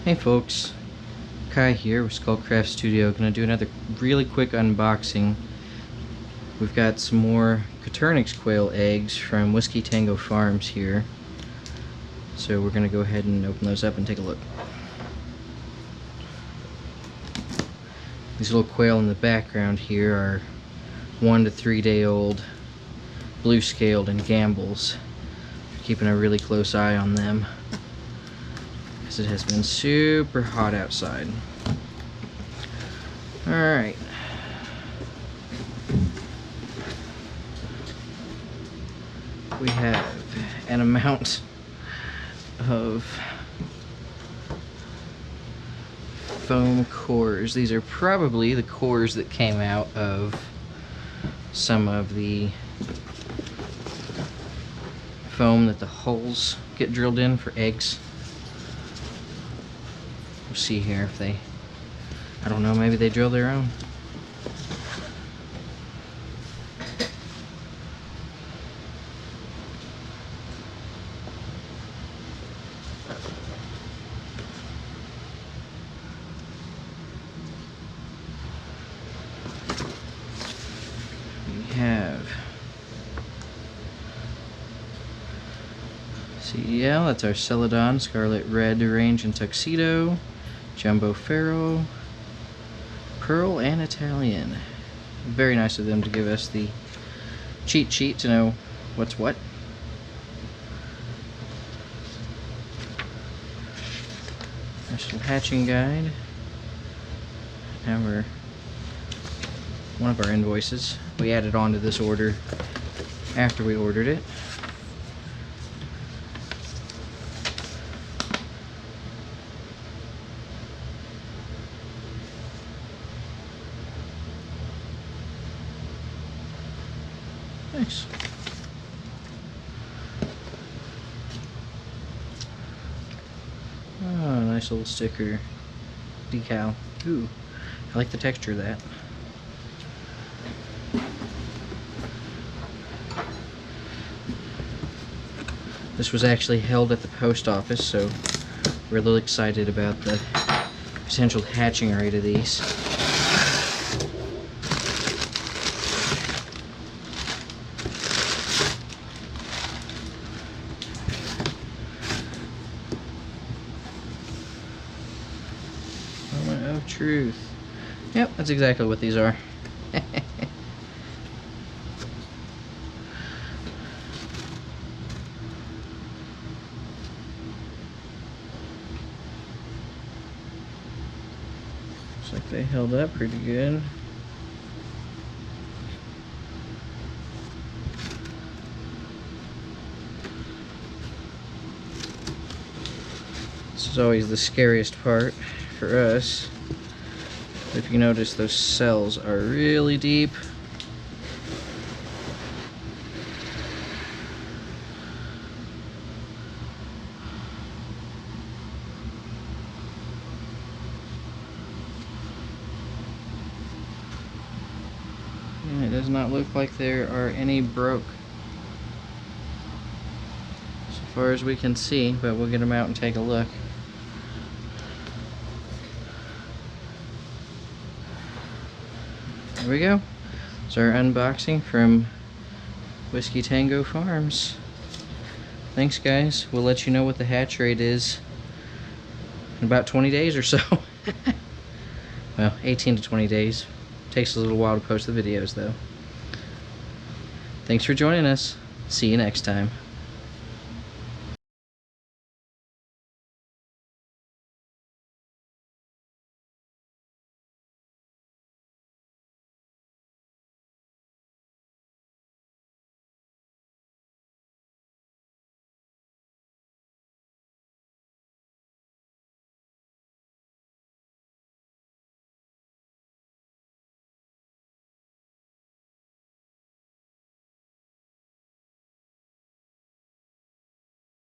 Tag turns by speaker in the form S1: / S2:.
S1: Hey folks, Kai here with Skullcraft Studio. Gonna do another really quick unboxing. We've got some more coturnix quail eggs from Whisky Tango Farms here. So we're gonna go ahead and open those up and take a look. These little quail in the background here are 1 to 3 day old, blue scaled and gambles. Keeping a really close eye on them, it has been super hot outside. Alright. We have an amount of foam cores. These are probably the cores that came out of some of the foam that the holes get drilled in for eggs. We'll see here if they, I don't know, maybe they drill their own. We have CDL, that's our Celadon, Scarlet Red Range and Tuxedo, Jumbo Pharaoh, Pearl and Italian. Very nice of them to give us the cheat sheet to know what's what. National Hatching Guide. Now one of our invoices. We added on to this order after we ordered it. Nice. Oh, nice little sticker decal. Ooh, I like the texture of that. This was actually held at the post office, so we're a little excited about the potential hatching rate of these. Moment of truth. Yep, that's exactly what these are. Looks like they held up pretty good. This is always the scariest part for us. If you notice, those cells are really deep. And it does not look like there are any broke, so far as we can see, but we'll get them out and take a look. There we go. It's our unboxing from Whisky Tango Farms. Thanks guys. We'll let you know what the hatch rate is in about 20 days or so. Well, 18 to 20 days. Takes a little while to post the videos though. Thanks for joining us. See you next time.